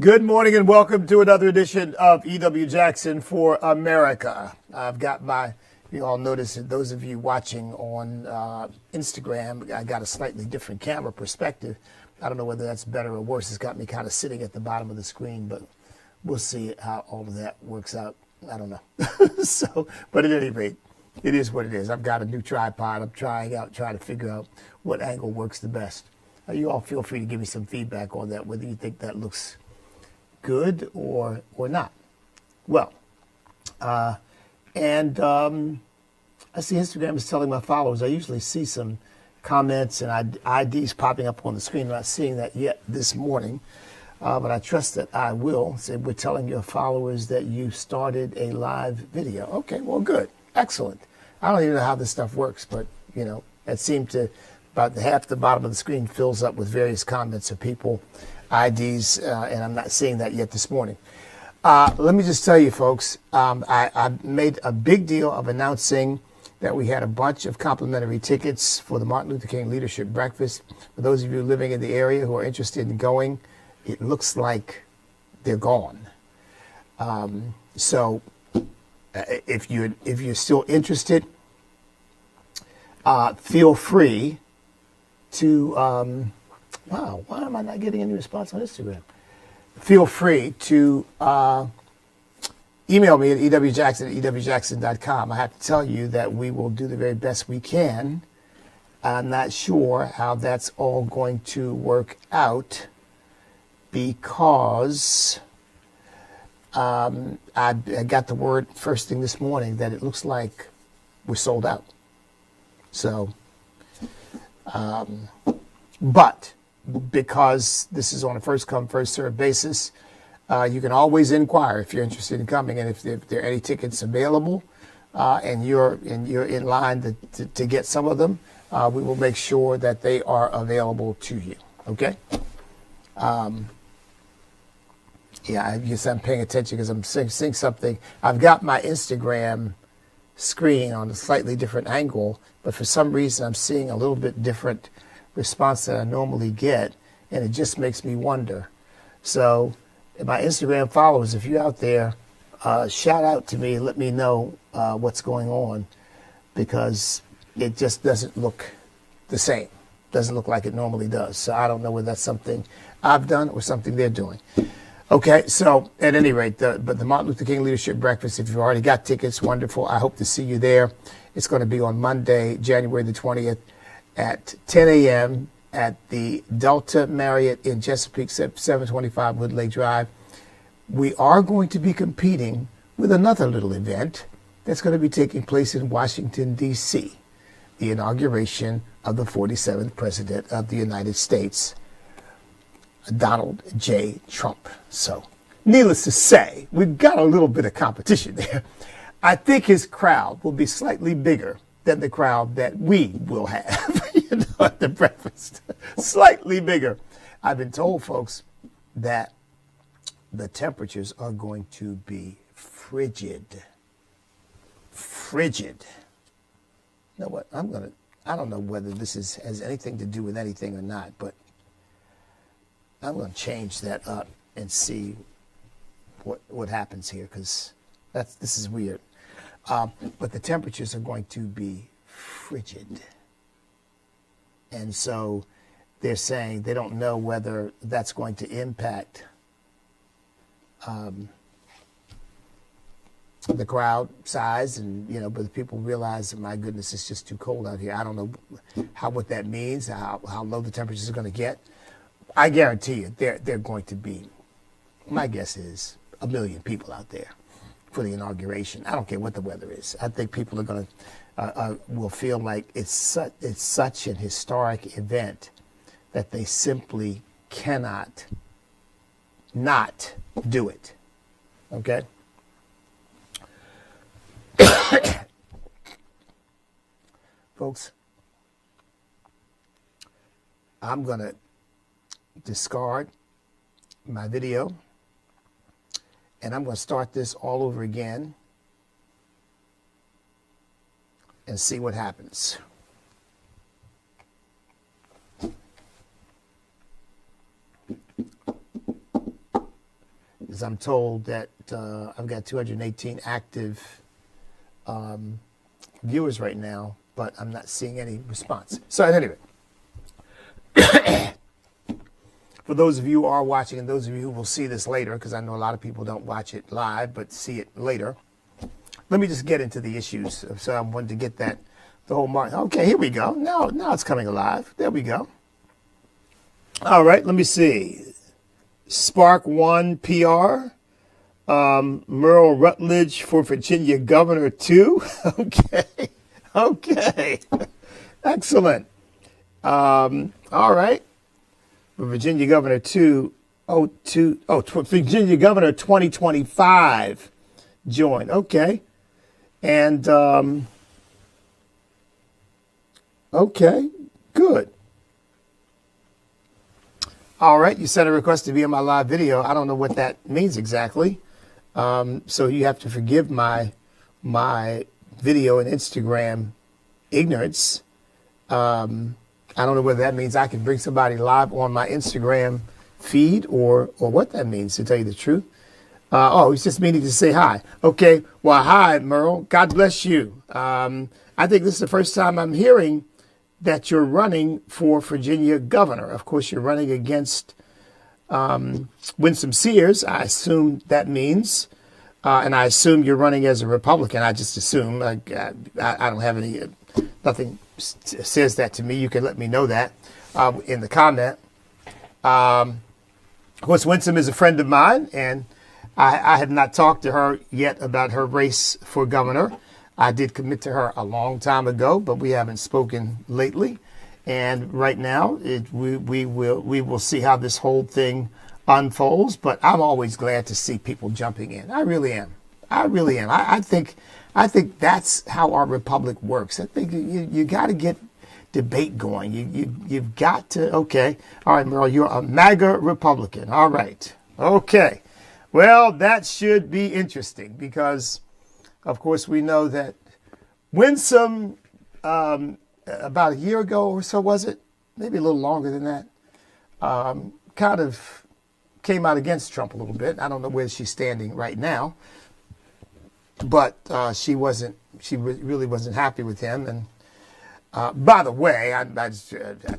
Good morning and welcome to another edition of E.W. Jackson for America. I've got you all notice that those of you watching on Instagram, I got a slightly different camera perspective. I don't know whether that's better or worse. It's got me kind of sitting at the bottom of the screen, but we'll see how all of that works out. I don't know. But at any rate, it is what it is. I've got a new tripod. I'm trying to figure out what angle works the best. You all feel free to give me some feedback on that, whether you think that looks good or not. Well, I see Instagram is telling my followers. I usually see some comments and IDs popping up on the screen. I'm not seeing that yet this morning, but I trust that I will. Say we're telling your followers that you started a live video. Okay, well, good, excellent. I don't even know how this stuff works, but it seemed to about half the bottom of the screen fills up with various comments of people. IDs, and I'm not seeing that yet this morning. Let me just tell you, folks, I made a big deal of announcing that we had a bunch of complimentary tickets for the Martin Luther King Leadership Breakfast. For those of you living in the area who are interested in going, it looks like they're gone. So if you're still interested, feel free to wow, why am I not getting any response on Instagram? Feel free to email me at ewjackson@ewjackson.com. I have to tell you that we will do the very best we can. I'm not sure how that's all going to work out because I got the word first thing this morning that it looks like we're sold out. So, but because this is on a first come, first served basis, you can always inquire if you're interested in coming, and if there are any tickets available, and you're in line to get some of them, we will make sure that they are available to you. Okay. Yeah, I guess I'm paying attention because I'm seeing something. I've got my Instagram screen on a slightly different angle, but for some reason I'm seeing a little bit different response that I normally get, and it just makes me wonder. So my Instagram followers, if you're out there, shout out to me and let me know what's going on, because it just doesn't look the same. Doesn't look like it normally does. So I don't know whether that's something I've done or something they're doing. Okay, so at any rate, but the Martin Luther King Leadership Breakfast, if you've already got tickets, wonderful. I hope to see you there. It's going to be on Monday, January the 20th at 10 a.m. at the Delta Marriott in Chesapeake, 725 Woodlake Drive. We are going to be competing with another little event that's going to be taking place in Washington, D.C., the inauguration of the 47th President of the United States, Donald J. Trump. So, needless to say, we've got a little bit of competition there. I think his crowd will be slightly bigger than the crowd that we will have at the breakfast. Slightly bigger. I've been told, folks, that the temperatures are going to be frigid. Frigid. You know what? I don't know whether this has anything to do with anything or not, but I'm going to change that up and see what happens here, because this is weird. But the temperatures are going to be frigid. And so they're saying they don't know whether that's going to impact the crowd size, and but the people realize that, my goodness, it's just too cold out here. I don't know what that means, how low the temperatures are going to get. I guarantee you they're going to be, my guess is, 1 million people out there for the inauguration. I don't care what the weather is. I think people are going to will feel like it's such an historic event that they simply cannot not do it. Okay? Folks, I'm going to discard my video, and I'm going to start this all over again and see what happens. as I'm told that I've got 218 active viewers right now, but I'm not seeing any response. So anyway, for those of you who are watching and those of you who will see this later, because I know a lot of people don't watch it live but see it later, let me just get into the issues. So I wanted to get that, the whole mark. Okay, here we go. Now it's coming alive. There we go. All right, let me see. Spark One PR. Merle Rutledge for Virginia Governor 2. Okay. Excellent. All right. For Virginia Governor 2. Virginia Governor 2025 joined. Okay. And, okay, good. All right, you sent a request to be in my live video. I don't know what that means exactly. So you have to forgive my video and Instagram ignorance. I don't know whether that means I can bring somebody live on my Instagram feed or what that means, to tell you the truth. He's just meaning to say hi. Okay, well, hi, Merle. God bless you. I think this is the first time I'm hearing that you're running for Virginia governor. Of course, you're running against Winsome Sears. I assume that means, and I assume you're running as a Republican. I just assume. I don't have any, nothing says that to me. You can let me know that in the comment. Of course, Winsome is a friend of mine, and I have not talked to her yet about her race for governor. I did commit to her a long time ago, but we haven't spoken lately. And right now, we will see how this whole thing unfolds. But I'm always glad to see people jumping in. I really am. I think that's how our republic works. I think you got to get debate going. You've got to. Okay. All right, Merle, you're a MAGA Republican. All right. Okay. Well, that should be interesting because, of course, we know that Winsome, about a year ago or so, was it? Maybe a little longer than that, kind of came out against Trump a little bit. I don't know where she's standing right now, but she really wasn't happy with him. And by the way, I'll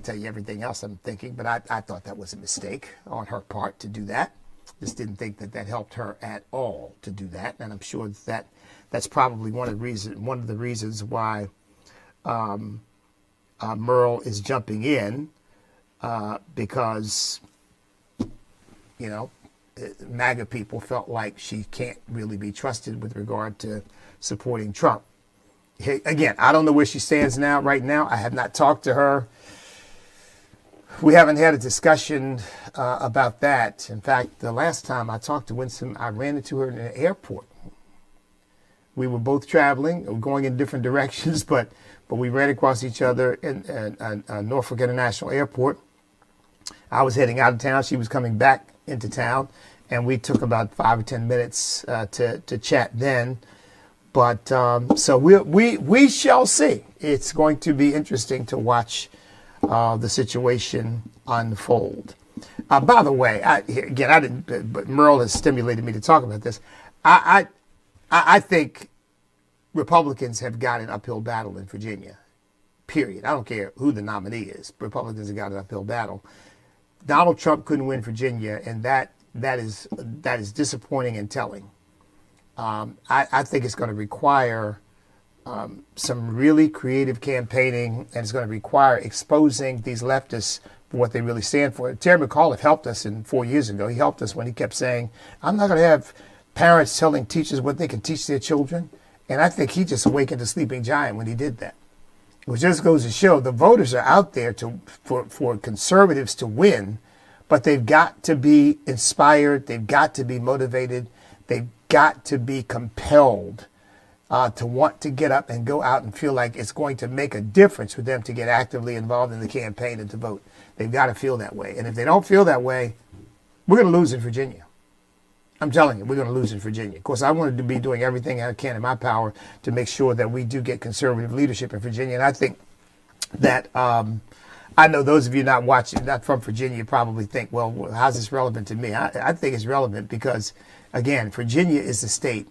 tell you everything else I'm thinking, but I thought that was a mistake on her part to do that. Just didn't think that helped her at all to do that, and I'm sure that's probably one of the reasons why Merle is jumping in, because MAGA people felt like she can't really be trusted with regard to supporting Trump. Again, I don't know where she stands right now. I have not talked to her. We haven't had a discussion about that. In fact, the last time I talked to Winsome, I ran into her in an airport. We were both traveling, going in different directions, but we ran across each other in Norfolk International Airport. I was heading out of town. She was coming back into town, and we took about 5 or 10 minutes to chat then. But so we shall see. It's going to be interesting to watch the situation unfold. By the way, I didn't, but Merle has stimulated me to talk about this. I think Republicans have got an uphill battle in Virginia, period. I don't care who the nominee is. Republicans have got an uphill battle. Donald Trump couldn't win Virginia, and that is disappointing and telling. I think it's going to require some really creative campaigning, and it's going to require exposing these leftists for what they really stand for. Terry McAuliffe helped us 4 years ago. He helped us when he kept saying, I'm not going to have parents telling teachers what they can teach their children. And I think he just awakened a sleeping giant when he did that. Which just goes to show the voters are out there for conservatives to win, but they've got to be inspired. They've got to be motivated. They've got to be compelled to want to get up and go out and feel like it's going to make a difference for them to get actively involved in the campaign and to vote. They've got to feel that way. And if they don't feel that way, we're going to lose in Virginia. I'm telling you, we're going to lose in Virginia. Of course, I wanted to be doing everything I can in my power to make sure that we do get conservative leadership in Virginia. And I think that I know those of you not watching, not from Virginia, probably think, well, how's this relevant to me? I think it's relevant because, again, Virginia is the state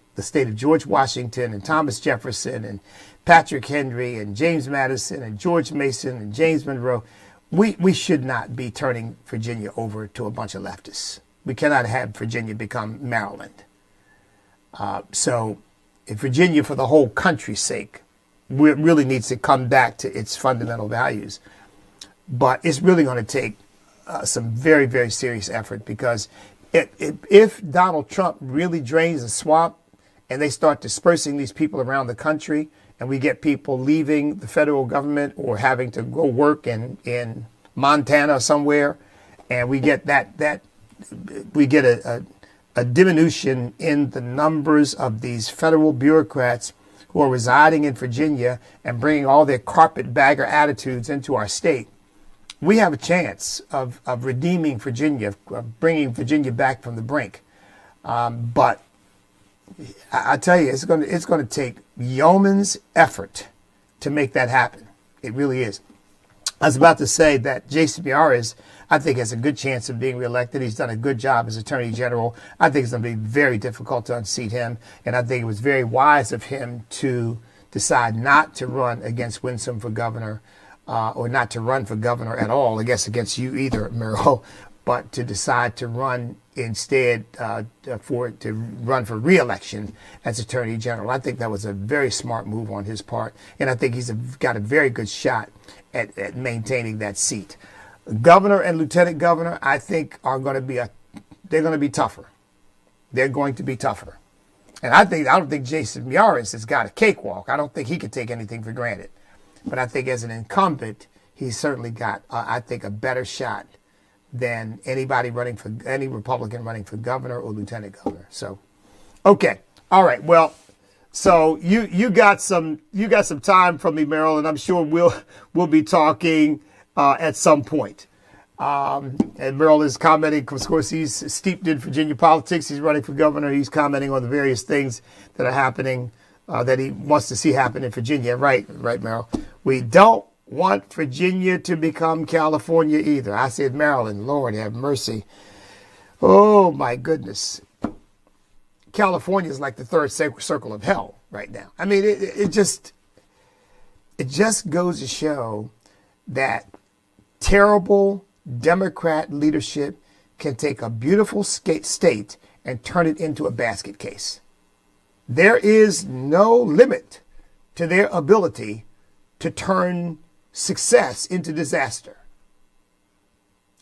of George Washington and Thomas Jefferson and Patrick Henry and James Madison and George Mason and James Monroe. We should not be turning Virginia over to a bunch of leftists. We cannot have Virginia become Maryland. So if Virginia, for the whole country's sake, really needs to come back to its fundamental values. But it's really going to take some very, very serious effort, because if Donald Trump really drains the swamp and they start dispersing these people around the country, and we get people leaving the federal government or having to go work in Montana or somewhere, and we get a diminution in the numbers of these federal bureaucrats who are residing in Virginia and bringing all their carpetbagger attitudes into our state, we have a chance of redeeming Virginia, of bringing Virginia back from the brink. But I tell you, it's going to take yeoman's effort to make that happen. It really is. I was about to say that Jason Miyares, I think, has a good chance of being reelected. He's done a good job as Attorney General. I think it's going to be very difficult to unseat him. And I think it was very wise of him to decide not to run against Winsome for governor, or not to run for governor at all, I guess against you either, Merrill, but to decide to run instead to run for re-election as Attorney General. I think that was a very smart move on his part. And I think he's got a very good shot at maintaining that seat. Governor and lieutenant governor, I think, are going to be they're going to be tougher. They're going to be tougher. And I don't think Jason Miyares has got a cakewalk. I don't think he could take anything for granted. But I think as an incumbent, he's certainly got, I think, a better shot than any Republican running for governor or lieutenant governor. So, okay. All right. Well, so you got some time from me, Merrill, and I'm sure we'll be talking at some point. And Merrill is commenting, of course, he's steeped in Virginia politics. He's running for governor. He's commenting on the various things that are happening that he wants to see happen in Virginia. Right, Merrill. We don't want Virginia to become California either. I said Maryland. Lord have mercy. Oh, my goodness. California is like the third circle of hell right now. I mean, it just goes to show that terrible Democrat leadership can take a beautiful state and turn it into a basket case. There is no limit to their ability to turn success into disaster.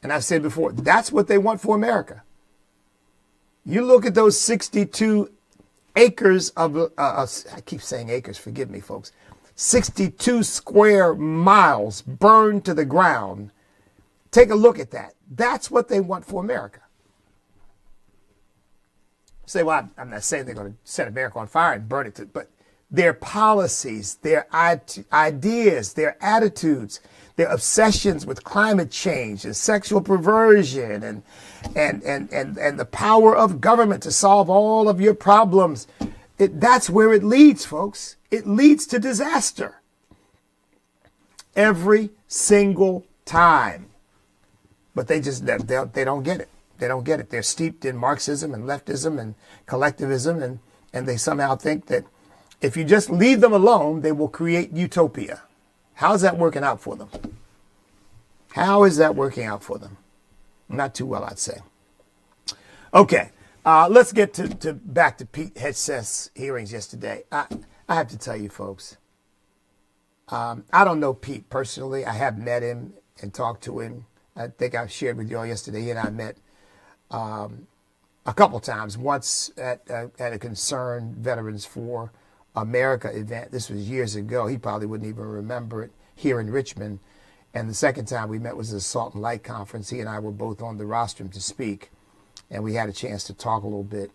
And I've said before, that's what they want for America. You look at those 62 acres of, I keep saying acres, forgive me, folks, 62 square miles burned to the ground. Take a look at that. That's what they want for America. Say, well, I'm not saying they're going to set America on fire and burn it, but their policies, their ideas, their attitudes, their obsessions with climate change and sexual perversion and the power of government to solve all of your problems. That's where it leads, folks. It leads to disaster. Every single time. But they don't get it. They don't get it. They're steeped in Marxism and leftism and collectivism, and they somehow think that if you just leave them alone, they will create utopia. How's that working out for them? How is that working out for them? Not too well, I'd say. Okay, let's get to back to Pete Hegseth's hearings yesterday. I have to tell you, folks, I don't know Pete personally. I have met him and talked to him. I think I shared with you all yesterday. He and I met a couple times. Once at a Concerned Veterans for America event. This was years ago. He probably wouldn't even remember it, here in Richmond. And the second time we met was at the Salt and Light Conference. He and I were both on the rostrum to speak, and we had a chance to talk a little bit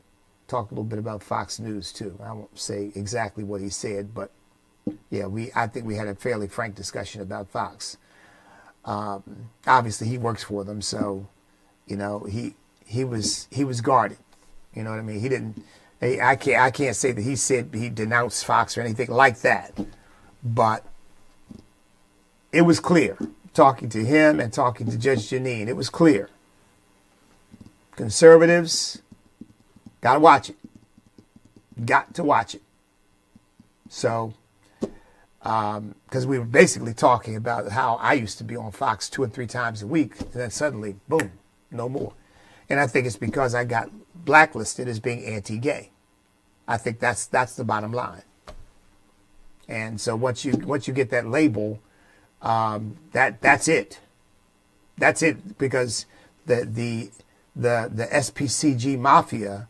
about Fox News too. I won't say exactly what he said, but yeah, I think we had a fairly frank discussion about Fox. Obviously, he works for them, so you know he was guarded. You know what I mean? He didn't. I can't say that he said he denounced Fox or anything like that, but it was clear talking to him and talking to Judge Jeanine. It was clear. Conservatives, got to watch it. Got to watch it. So, because we were basically talking about how I used to be on Fox 2 and 3 times a week, and then suddenly, boom, no more. And I think it's because I got blacklisted as being anti-gay. I think that's the bottom line. And so once you get that label, that's it. That's it, because the SPCG mafia,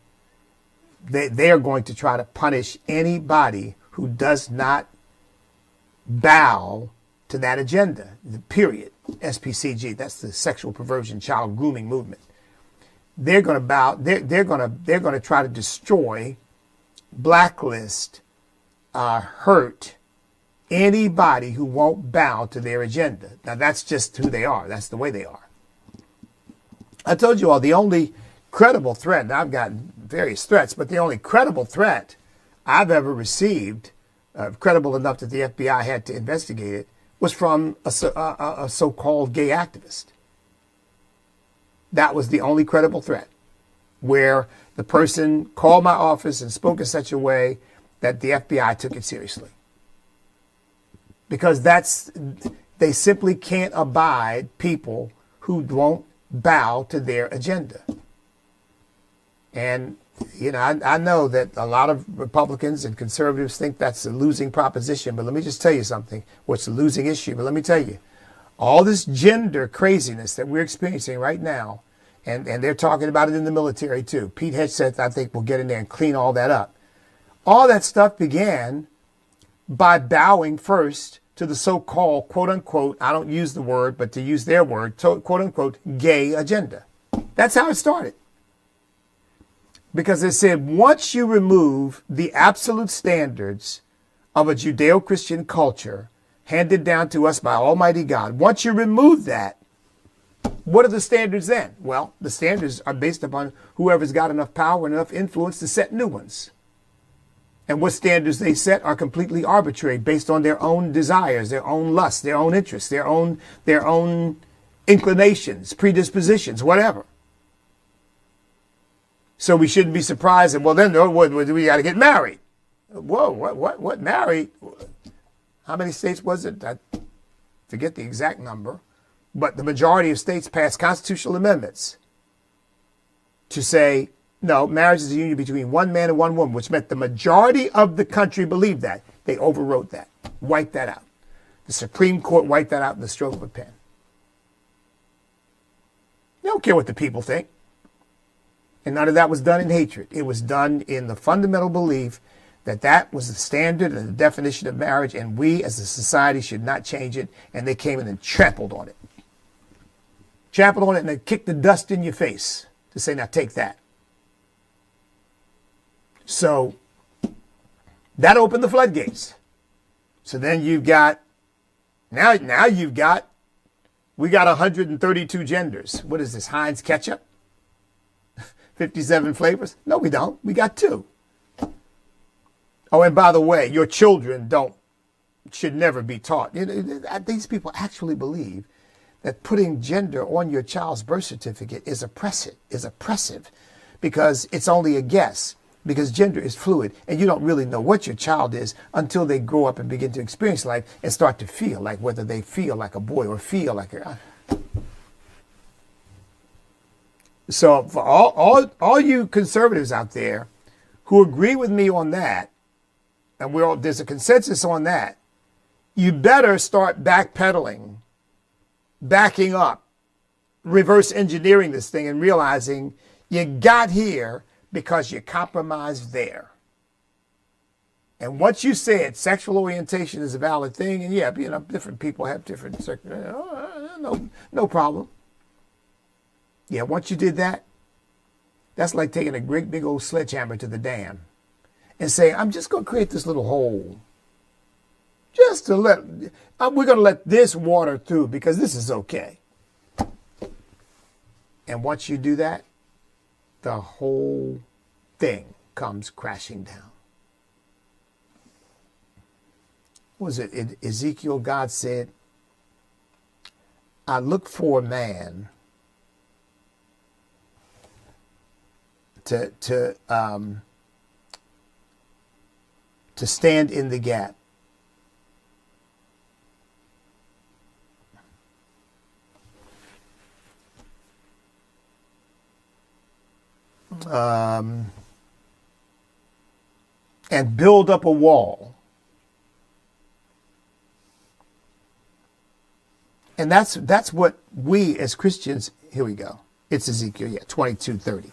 they are going to try to punish anybody who does not bow to that agenda. Period. SPCG, that's the sexual perversion child grooming movement. They're going to bow. They're going to try to destroy, blacklist, hurt anybody who won't bow to their agenda. Now that's just who they are. That's the way they are. I told you all the only credible threat, and I've gotten various threats, but the only credible threat I've ever received, credible enough that the FBI had to investigate it, was from a so-called gay activist. That was the only credible threat, where the person called my office and spoke in such a way that the FBI took it seriously. Because they simply can't abide people who won't bow to their agenda. And, you know, I know that a lot of Republicans and conservatives think that's a losing proposition, but let me just tell you something. What's a losing issue? But let me tell you, all this gender craziness that we're experiencing right now, and they're talking about it in the military too. Pete Hegseth, I think, will get in there and clean all that up. All that stuff began by bowing first to the so-called, quote-unquote, I don't use the word, but to use their word, quote-unquote, gay agenda. That's how it started. Because they said, once you remove the absolute standards of a Judeo-Christian culture handed down to us by Almighty God, once you remove that, what are the standards then? Well, the standards are based upon whoever's got enough power and enough influence to set new ones. And what standards they set are completely arbitrary, based on their own desires, their own lusts, their own interests, their own inclinations, predispositions, whatever. So we shouldn't be surprised that, well, then we got to get married. Whoa, what married? How many states was it? I forget the exact number. But the majority of states passed constitutional amendments to say, no, marriage is a union between one man and one woman, which meant the majority of the country believed that. They overwrote that, wiped that out. The Supreme Court wiped that out in the stroke of a pen. They don't care what the people think. And none of that was done in hatred. It was done in the fundamental belief that that was the standard and the definition of marriage, and we as a society should not change it. And they came in and trampled on it. Trampled on it and then kicked the dust in your face to say, now take that. So that opened the floodgates. So then you've got, now you've got, we got 132 genders. What is this, Heinz ketchup? 57 flavors? No, we don't. We got 2. Oh, and by the way, your children should never be taught. These people actually believe that putting gender on your child's birth certificate is oppressive, because it's only a guess. Because gender is fluid, and you don't really know what your child is until they grow up and begin to experience life and start to feel like, whether they feel like a boy or feel like a... So for all you conservatives out there who agree with me on that, and there's a consensus on that, you better start backpedaling, backing up, reverse engineering this thing, and realizing you got here because you compromised there. And once you said sexual orientation is a valid thing, and yeah, different people have different, no problem. Yeah, once you did that, that's like taking a great big old sledgehammer to the dam and saying, I'm just going to create this little hole. Just to we're going to let this water through because this is okay. And once you do that, the whole thing comes crashing down. What was it? Ezekiel, God said, I look for man to stand in the gap. And build up a wall. And that's what we as Christians, here we go. It's Ezekiel, 22:30.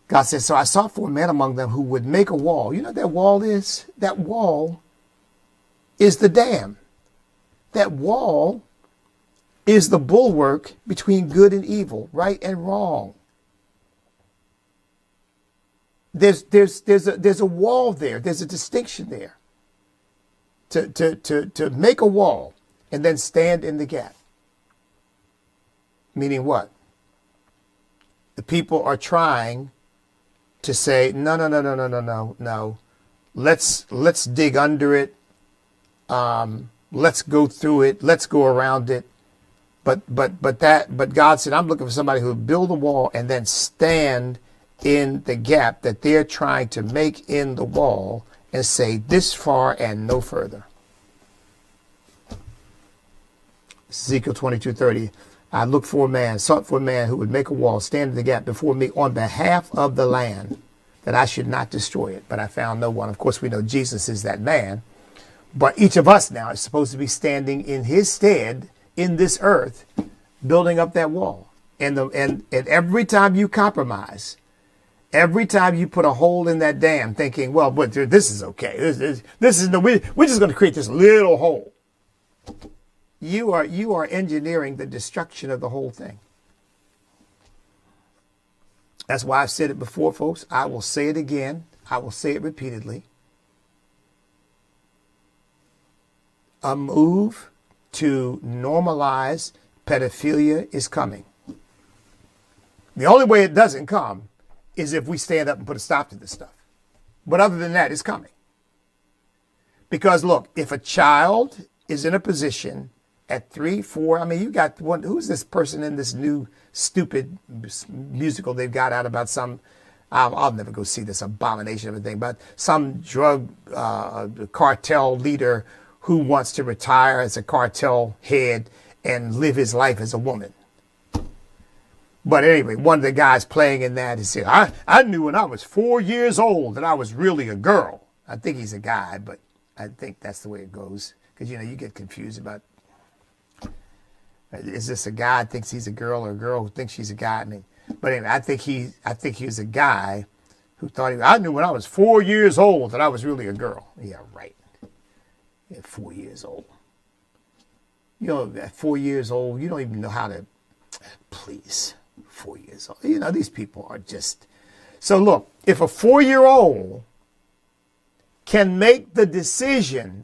God says, so I sought for a man among them who would make a wall. You know what that wall is? That wall is the dam. That wall is the bulwark between good and evil, right and wrong. There's a wall there. There's a distinction there. To make a wall and then stand in the gap. Meaning what? The people are trying to say, no. Let's dig under it. Let's go through it. Let's go around it. But God said, I'm looking for somebody who will build a wall and then stand in the gap that they're trying to make in the wall and say this far and no further. Ezekiel 22:30. I looked for a man, sought for a man who would make a wall, stand in the gap before me on behalf of the land, that I should not destroy it. But I found no one. Of course, we know Jesus is that man. But each of us now is supposed to be standing in his stead in this earth, building up that wall. And every time you compromise, every time you put a hole in that dam thinking, well, but this is okay. This is we're just going to create this little hole. You are engineering the destruction of the whole thing. That's why I've said it before, folks. I will say it again. I will say it repeatedly. A move to normalize pedophilia is coming. The only way it doesn't come is if we stand up and put a stop to this stuff. But other than that, it's coming. Because look, if a child is in a position at 3, 4, I mean, you got one, who's this person in this new stupid musical they've got out about some, I'll never go see this abomination of a thing, but some drug cartel leader who wants to retire as a cartel head and live his life as a woman. But anyway, one of the guys playing in that, he said, I knew when I was 4 years old that I was really a girl. I think he's a guy, but I think that's the way it goes. Because, you know, you get confused about, is this a guy who thinks he's a girl or a girl who thinks she's a guy? But anyway, I think he was a guy who thought I knew when I was 4 years old that I was really a girl. Yeah, right. Yeah, 4 years old. You know, at 4 years old, you don't even know how to, please, 4 years old. You know, these people are just, so look, if a 4-year-old can make the decision,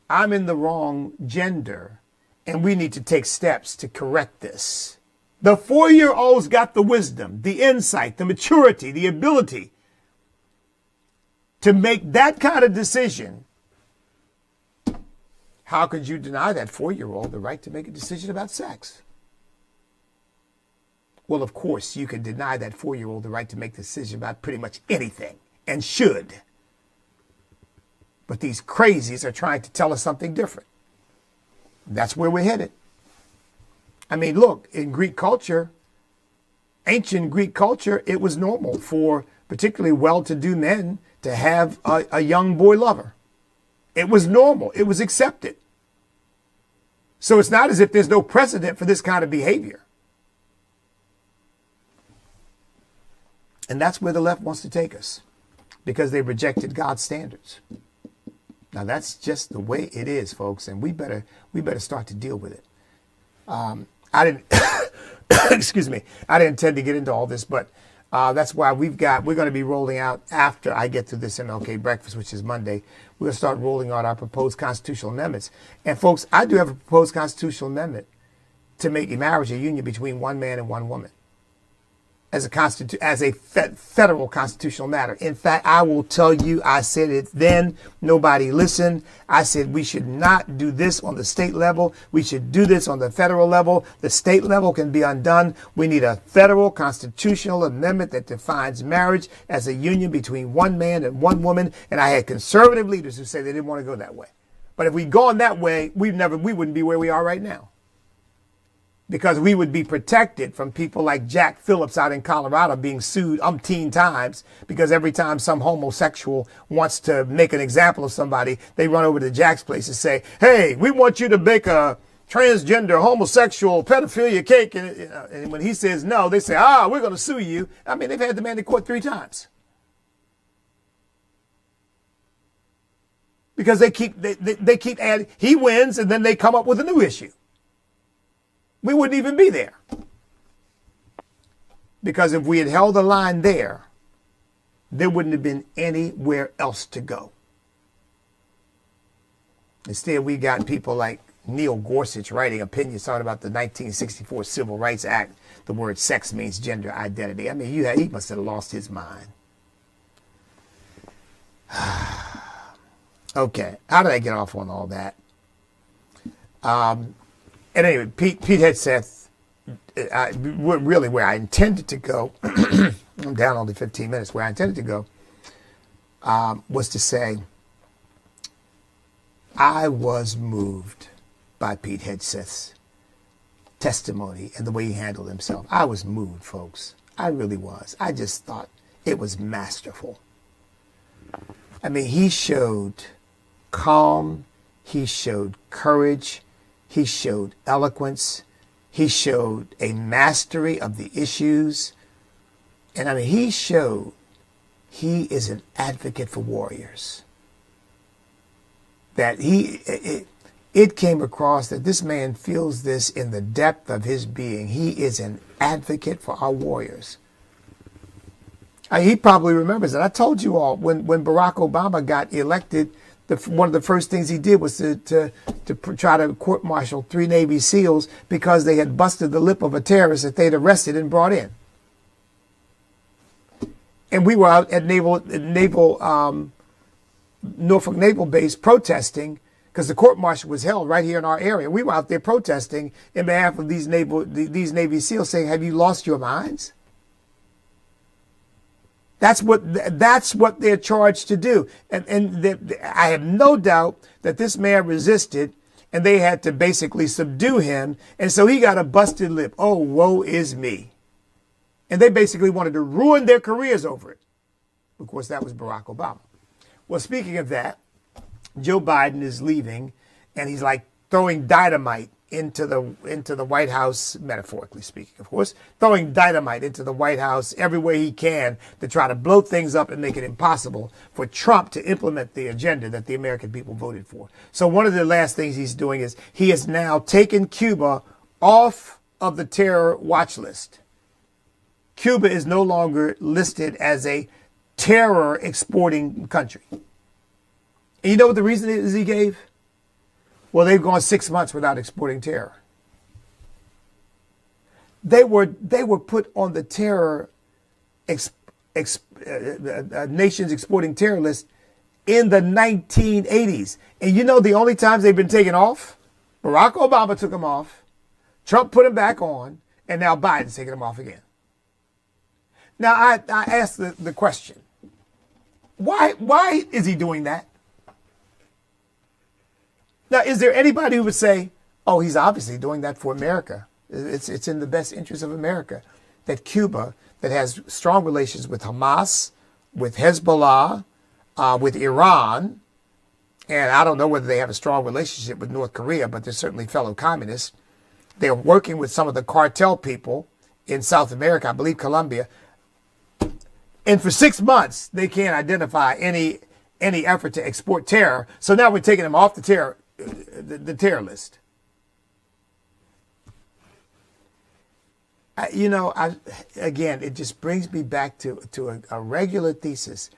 I'm in the wrong gender, and we need to take steps to correct this. The 4-year-old's got the wisdom, the insight, the maturity, the ability to make that kind of decision. How could you deny that 4-year-old the right to make a decision about sex? Well, of course, you can deny that 4-year-old the right to make a decision about pretty much anything, and should. But these crazies are trying to tell us something different. That's where we're headed. I mean, look, in Greek culture, ancient Greek culture, it was normal for particularly well-to-do men to have a young boy lover. It was normal. It was accepted. So it's not as if there's no precedent for this kind of behavior. And that's where the left wants to take us, because they rejected God's standards. Now, that's just the way it is, folks, and we better start to deal with it. I didn't, excuse me, I didn't intend to get into all this, but that's why we're going to be rolling out after I get through this MLK breakfast, which is Monday. We're going to start rolling out our proposed constitutional amendments. And folks, I do have a proposed constitutional amendment to make marriage a union between one man and one woman. as a federal constitutional matter. In fact, I will tell you, I said it then, nobody listened. I said we should not do this on the state level. We should do this on the federal level. The state level can be undone. We need a federal constitutional amendment that defines marriage as a union between one man and one woman. And I had conservative leaders who said they didn't want to go that way. But if we'd gone that way, we wouldn't be where we are right now. Because we would be protected from people like Jack Phillips out in Colorado being sued umpteen times because every time some homosexual wants to make an example of somebody, they run over to Jack's place and say, hey, we want you to bake a transgender, homosexual, pedophilia cake. And when he says no, they say, we're going to sue you. I mean, they've had the man in court 3 times. Because they keep adding, he wins and then they come up with a new issue. We wouldn't even be there. Because if we had held the line there wouldn't have been anywhere else to go. Instead, we got people like Neil Gorsuch writing opinions talking about the 1964 Civil Rights Act. The word sex means gender identity. I mean, he must have lost his mind. Okay, how did I get off on all that? And anyway, Pete Hegseth, really where I intended to go, I'm down only 15 minutes, where I intended to go was to say, I was moved by Pete Hegseth's testimony and the way he handled himself. I was moved, folks. I really was. I just thought it was masterful. I mean, he showed calm, he showed courage, he showed eloquence. He showed a mastery of the issues. And I mean, he showed he is an advocate for warriors. That it came across that this man feels this in the depth of his being. He is an advocate for our warriors. He probably remembers it. I told you all when Barack Obama got elected, one of the first things he did was to try to court-martial 3 Navy SEALs because they had busted the lip of a terrorist that they'd arrested and brought in. And we were out at Norfolk Naval Base protesting because the court-martial was held right here in our area. We were out there protesting in behalf of these Navy SEALs, saying, "Have you lost your minds?" That's what they're charged to do. And I have no doubt that this man resisted and they had to basically subdue him. And so he got a busted lip. Oh, woe is me. And they basically wanted to ruin their careers over it. Of course, that was Barack Obama. Well, speaking of that, Joe Biden is leaving and he's like throwing dynamite into the White House, metaphorically speaking, of course, throwing dynamite into the White House every way he can to try to blow things up and make it impossible for Trump to implement the agenda that the American people voted for. So one of the last things he's doing is he has now taken Cuba off of the terror watch list. Cuba is no longer listed as a terror exporting country. And you know what the reason is he gave? Well, they've gone 6 months without exporting terror. They were put on the terror nations exporting terror list in the 1980s. And you know the only times they've been taken off? Barack Obama took them off, Trump put them back on, and now Biden's taking them off again. Now, I asked the question, why is he doing that? Now, is there anybody who would say, oh, he's obviously doing that for America. It's in the best interest of America that Cuba, that has strong relations with Hamas, with Hezbollah, with Iran, and I don't know whether they have a strong relationship with North Korea, but they're certainly fellow communists. They're working with some of the cartel people in South America, I believe Colombia. And for 6 months, they can't identify any effort to export terror. So now we're taking them off the terror list. Again, it just brings me back to a regular thesis.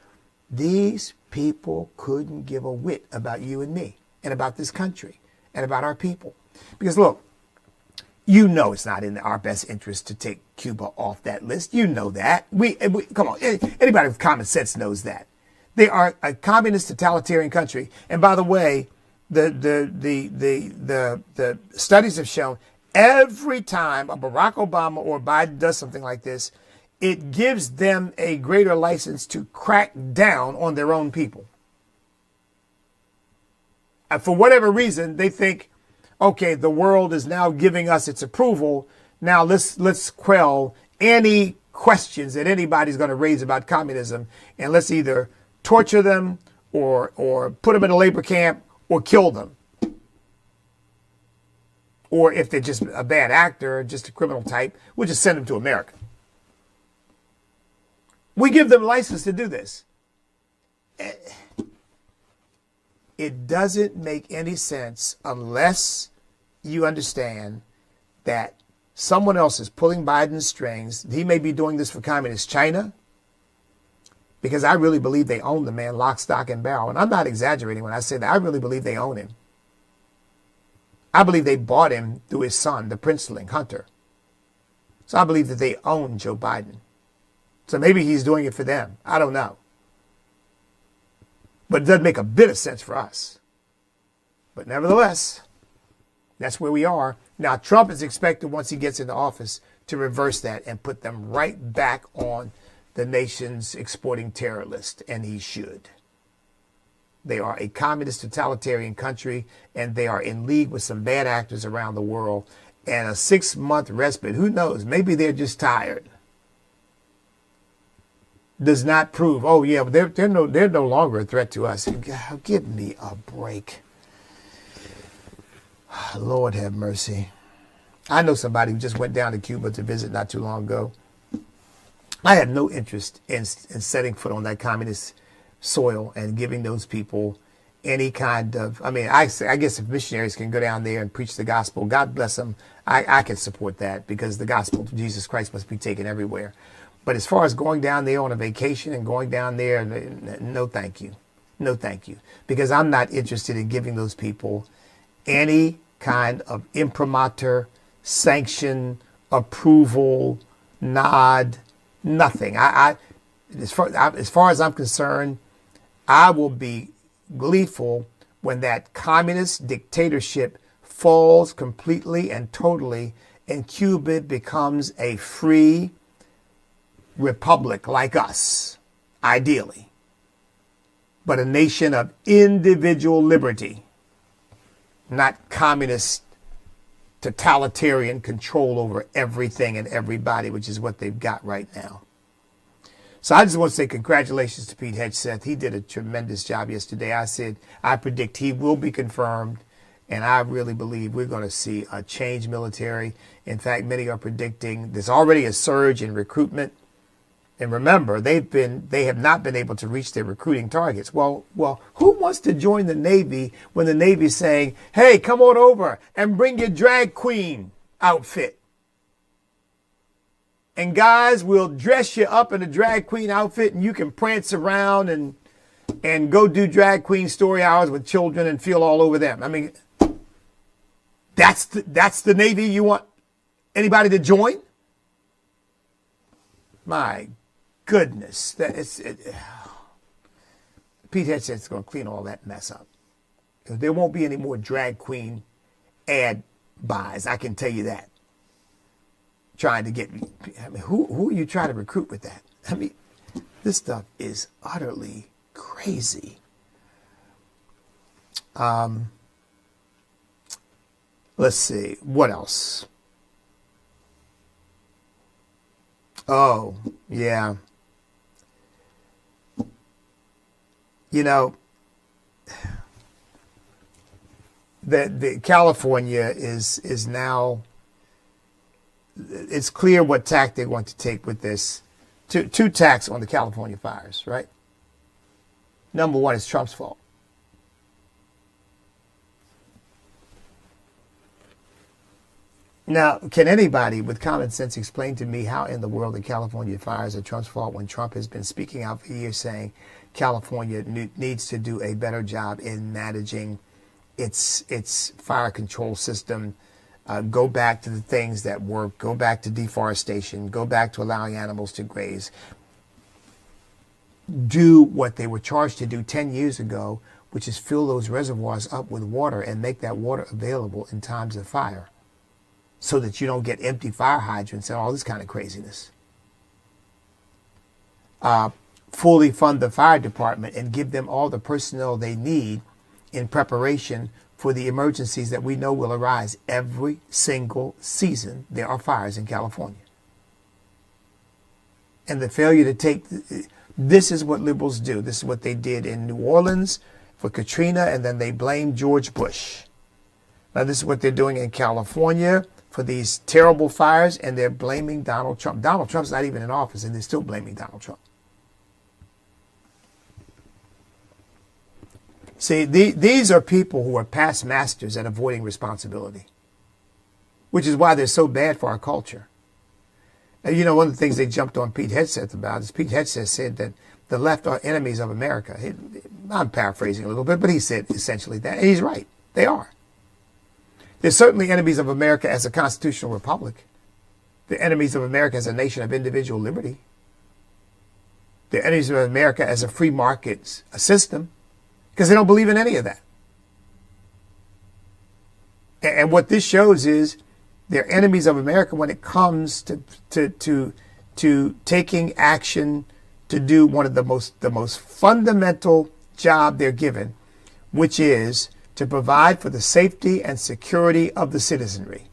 These people couldn't give a whit about you and me and about this country and about our people. Because look, You know it's not in our best interest to take Cuba off that list. You know that. We come on. Anybody with common sense knows that. They are a communist totalitarian country. And by the way, the studies have shown every time a Barack Obama or Biden does something like this, it gives them a greater license to crack down on their own people. For whatever reason, they think, okay, the world is now giving us its approval. Now let's quell any questions that anybody's going to raise about communism, and let's either torture them or put them in a labor camp or kill them. Or if they're just a bad actor, just a criminal type, we'll just send them to America. We give them license to do this. It doesn't make any sense unless you understand that someone else is pulling Biden's strings. He may be doing this for communist China, because I really believe they own the man lock, stock, and barrel. And I'm not exaggerating when I say that. I really believe they own him. I believe they bought him through his son, the princeling, Hunter. So I believe that they own Joe Biden. So maybe he's doing it for them. I don't know. But it doesn't make a bit of sense for us. But nevertheless, that's where we are. Now, Trump is expected, once he gets into office, to reverse that and put them right back on the nation's exporting terror list. And he should. They are a communist totalitarian country, and they are in league with some bad actors around the world. And a 6-month respite, who knows? Maybe they're just tired. Does not prove, oh yeah, they're no longer a threat to us. Give me a break. Lord have mercy. I know somebody who just went down to Cuba to visit not too long ago. I have no interest in setting foot on that communist soil and giving those people any kind of, I mean, I guess if missionaries can go down there and preach the gospel, God bless them, I can support that, because the gospel of Jesus Christ must be taken everywhere. But as far as going down there on a vacation and going down there, no thank you. No thank you. Because I'm not interested in giving those people any kind of imprimatur, sanction, approval, nod, nothing. As far as I'm concerned, I will be gleeful when that communist dictatorship falls completely and totally, and Cuba becomes a free republic like us, ideally, but a nation of individual liberty, not communist totalitarian control over everything and everybody, which is what they've got right now. So I just want to say congratulations to Pete Hegseth. He did a tremendous job yesterday. I predict he will be confirmed, and I really believe we're going to see a change military. In fact, many are predicting there's already a surge in recruitment. And remember, they have not been able to reach their recruiting targets. Well, who wants to join the Navy when the Navy's saying, hey, come on over and bring your drag queen outfit? And guys, we'll dress you up in a drag queen outfit, and you can prance around and go do drag queen story hours with children and feel all over them. I mean, that's the Navy you want anybody to join? My goodness, Pete Hegseth's going to clean all that mess up. There won't be any more drag queen ad buys, I can tell you that. Trying to get, I mean, who are you trying to recruit with that? I mean, this stuff is utterly crazy. Let's see, what else? Oh, yeah. You know, the California is now, it's clear what tack they want to take with this. Two tacks on the California fires, right? Number one is Trump's fault. Now, can anybody with common sense explain to me how in the world the California fires are Trump's fault when Trump has been speaking out for years saying California needs to do a better job in managing its fire control system, go back to the things that work, go back to deforestation, go back to allowing animals to graze, do what they were charged to do 10 years ago, which is fill those reservoirs up with water and make that water available in times of fire so that you don't get empty fire hydrants and all this kind of craziness. Fully fund the fire department and give them all the personnel they need in preparation for the emergencies that we know will arise every single season. There are fires in California. And the failure to take, this is what liberals do. This is what they did in New Orleans for Katrina, and then they blamed George Bush. Now this is what they're doing in California for these terrible fires, and they're blaming Donald Trump. Donald Trump's not even in office, and they're still blaming Donald Trump. See, these are people who are past masters at avoiding responsibility, which is why they're so bad for our culture. And you know, one of the things they jumped on Pete Hegseth about is Pete Hegseth said that the left are enemies of America. I'm paraphrasing a little bit, but he said essentially that. And he's right. They are. They're certainly enemies of America as a constitutional republic. They're enemies of America as a nation of individual liberty. They're enemies of America as a free market system, because they don't believe in any of that. And what this shows is they're enemies of America when it comes to taking action to do one of the most fundamental job they're given, which is to provide for the safety and security of the citizenry.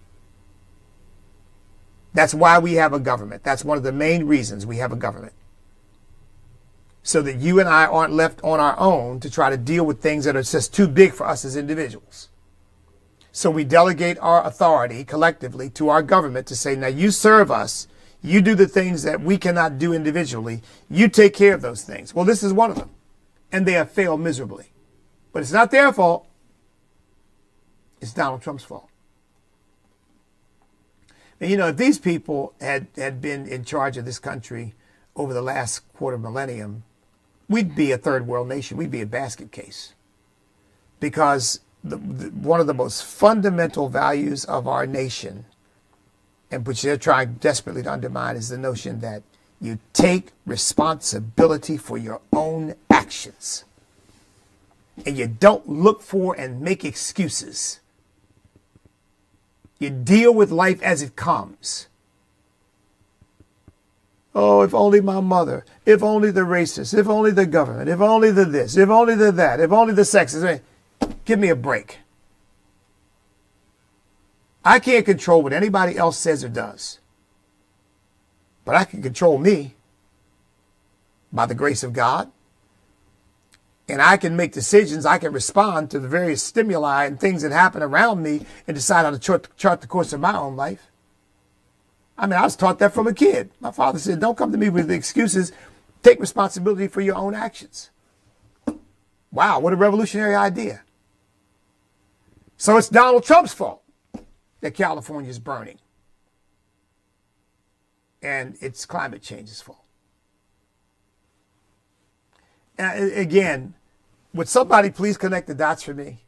That's why we have a government. That's one of the main reasons we have a government. So that you and I aren't left on our own to try to deal with things that are just too big for us as individuals. So we delegate our authority collectively to our government to say, now you serve us, you do the things that we cannot do individually, you take care of those things. Well, this is one of them. And they have failed miserably. But it's not their fault. It's Donald Trump's fault. And you know, if these people had been in charge of this country over the last quarter millennium, we'd be a third world nation. We'd be a basket case. Because one of the most fundamental values of our nation, and which they're trying desperately to undermine, is the notion that you take responsibility for your own actions. And you don't look for and make excuses. You deal with life as it comes. Oh, if only my mother, if only the racists, if only the government, if only the this, if only the that, if only the sexist. Give me a break. I can't control what anybody else says or does. But I can control me by the grace of God. And I can make decisions. I can respond to the various stimuli and things that happen around me and decide how to chart the course of my own life. I mean, I was taught that from a kid. My father said, don't come to me with excuses. Take responsibility for your own actions. Wow, what a revolutionary idea. So it's Donald Trump's fault that California is burning. And it's climate change's fault. Again, would somebody please connect the dots for me?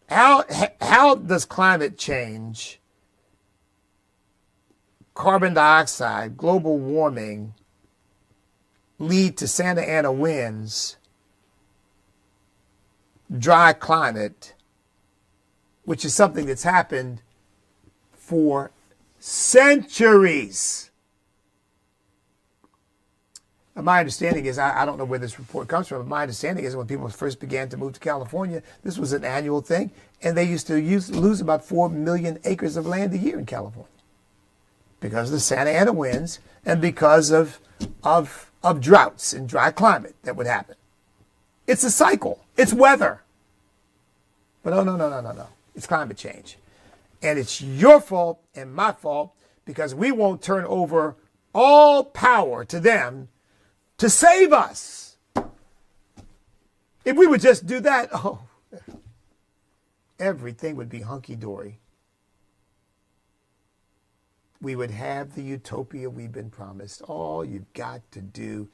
How does climate change, carbon dioxide, global warming lead to Santa Ana winds, dry climate, which is something that's happened for centuries? My understanding is, I don't know where this report comes from, but my understanding is when people first began to move to California, this was an annual thing, and they used to lose about 4 million acres of land a year in California because of the Santa Ana winds and because of droughts and dry climate that would happen. It's a cycle. It's weather. But oh, no. It's climate change. And it's your fault and my fault because we won't turn over all power to them to save us. If we would just do that, oh, everything would be hunky-dory. We would have the utopia we've been promised. All you've got to do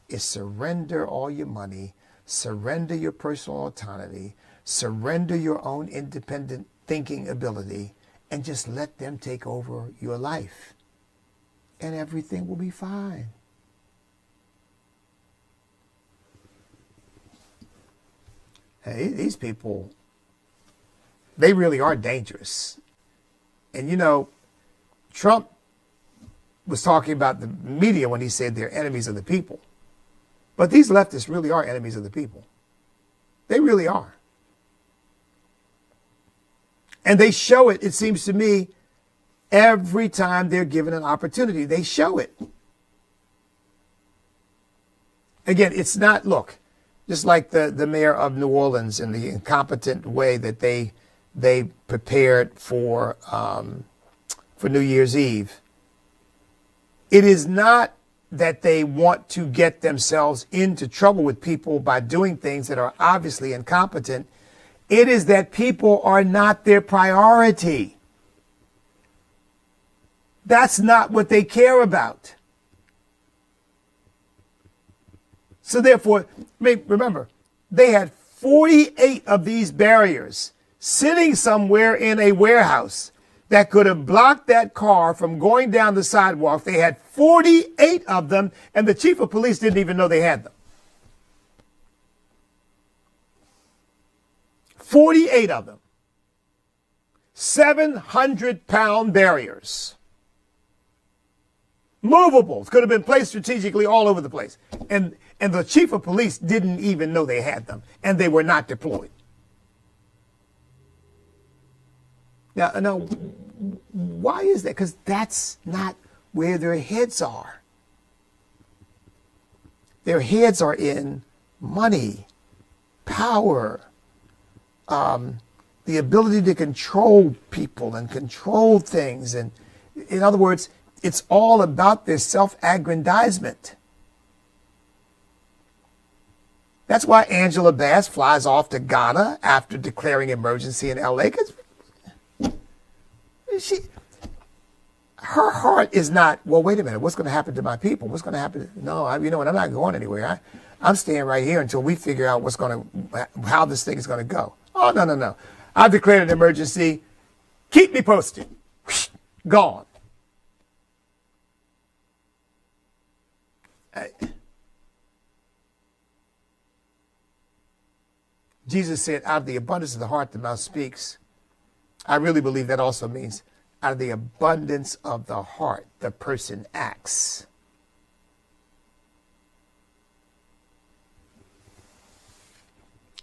is surrender all your money, surrender your personal autonomy, surrender your own independent thinking ability, and just let them take over your life, and everything will be fine. Hey, these people, they really are dangerous. And you know, Trump was talking about the media when he said they're enemies of the people. But these leftists really are enemies of the people. They really are. And they show it, it seems to me, every time they're given an opportunity. They show it. Again, it's not, look, just like the mayor of New Orleans and the incompetent way that they prepared for New Year's Eve. It is not that they want to get themselves into trouble with people by doing things that are obviously incompetent. It is that people are not their priority. That's not what they care about. So therefore, remember, they had 48 of these barriers sitting somewhere in a warehouse that could have blocked that car from going down the sidewalk. They had 48 of them, and the chief of police didn't even know they had them. 48 of them. 700-pound barriers. Movables, could have been placed strategically all over the place. And the chief of police didn't even know they had them, and they were not deployed. Now, why is that? Because that's not where their heads are. Their heads are in money, power, the ability to control people and control things. And in other words, it's all about their self-aggrandizement. That's why Angela Bass flies off to Ghana after declaring emergency in LA, because her heart is not, well, wait a minute, what's going to happen to my people? What's going to happen? No, you know what, I'm not going anywhere. I'm staying right here until we figure out how this thing is going to go. Oh, no. I've declared an emergency. Keep me posted. Gone. Jesus said, out of the abundance of the heart, the mouth speaks. I really believe that also means out of the abundance of the heart, the person acts.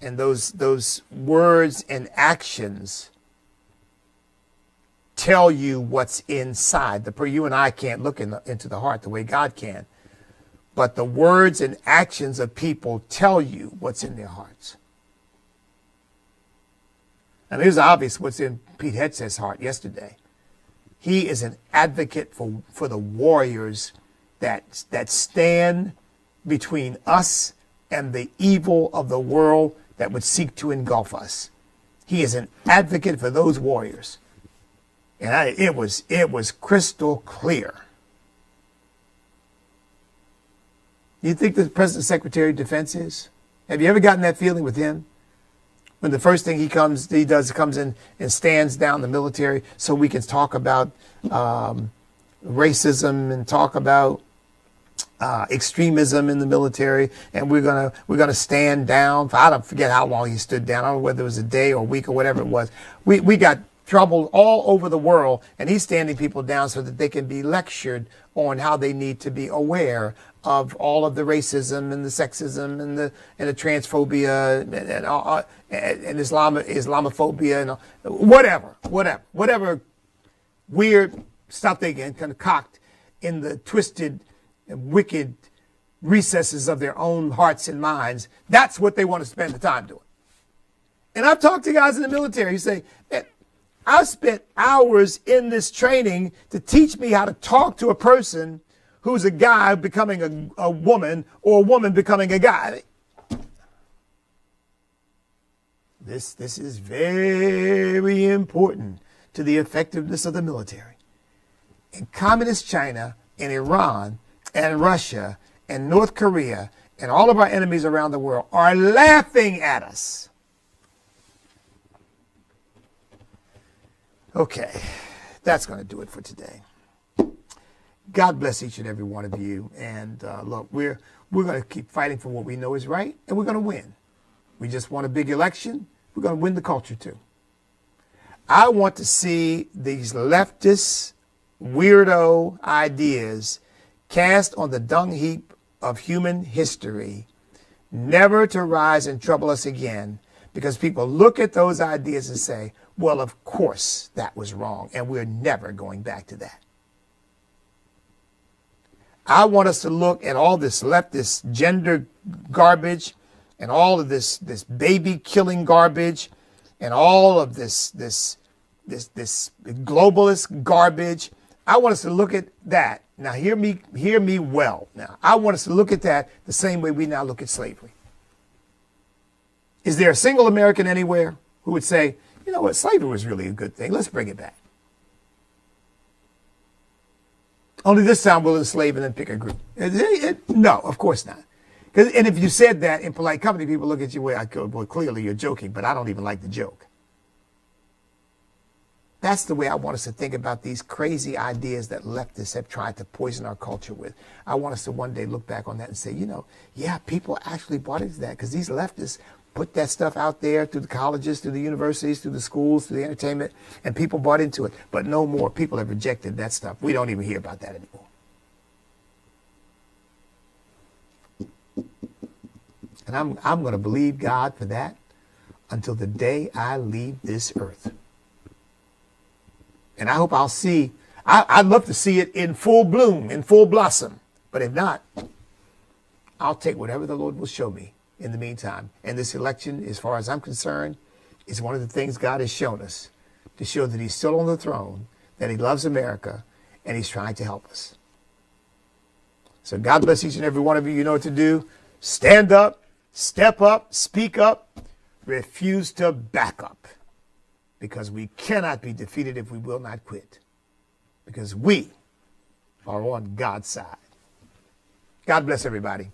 And those words and actions tell you what's inside. You and I can't look into the heart the way God can. But the words and actions of people tell you what's in their hearts. And it was obvious what's in Pete Hegseth's heart yesterday. He is an advocate for the warriors that stand between us and the evil of the world that would seek to engulf us. He is an advocate for those warriors. And it was crystal clear. You think the President's Secretary of Defense is? Have you ever gotten that feeling with him? When the first thing he comes in and stands down the military so we can talk about racism and talk about extremism in the military, and we're gonna stand down. I don't forget how long he stood down. I don't know whether it was a day or a week or whatever it was. We got trouble all over the world, and he's standing people down so that they can be lectured on how they need to be aware of all of the racism and the sexism and the transphobia and Islamophobia and whatever weird stuff they get concoct in the twisted and wicked recesses of their own hearts and minds. That's what they want to spend the time doing. And I've talked to guys in the military who say, I spent hours in this training to teach me how to talk to a person who's a guy becoming a woman or a woman becoming a guy. This is very important to the effectiveness of the military. And communist China and Iran and Russia and North Korea and all of our enemies around the world are laughing at us. Okay, that's going to do it for today. God bless each and every one of you. And look, we're going to keep fighting for what we know is right, and we're going to win. We just won a big election. We're going to win the culture too. I want to see these leftist, weirdo ideas cast on the dung heap of human history, never to rise and trouble us again, because people look at those ideas and say, well, of course that was wrong, and we're never going back to that. I want us to look at all this leftist gender garbage and all of this baby killing garbage and all of this globalist garbage. I want us to look at that. Now hear me well. Now I want us to look at that the same way we now look at slavery. Is there a single American anywhere who would say, you know what, slavery was really a good thing. Let's bring it back. Only this time we'll enslave and then pick a group. No, of course not. And if you said that in polite company, people look at you, well, clearly you're joking, but I don't even like the joke. That's the way I want us to think about these crazy ideas that leftists have tried to poison our culture with. I want us to one day look back on that and say, you know, yeah, people actually bought into that because these leftists put that stuff out there through the colleges, through the universities, through the schools, through the entertainment, and people bought into it. But no more. People have rejected that stuff. We don't even hear about that anymore. And I'm going to believe God for that until the day I leave this earth. And I hope I'll see, I'd love to see it in full bloom, in full blossom. But if not, I'll take whatever the Lord will show me in the meantime. And this election, as far as I'm concerned, is one of the things God has shown us to show that he's still on the throne, that he loves America, and he's trying to help us. So God bless each and every one of you. You know what to do. Stand up, step up, speak up, refuse to back up. Because we cannot be defeated if we will not quit. Because we are on God's side. God bless everybody.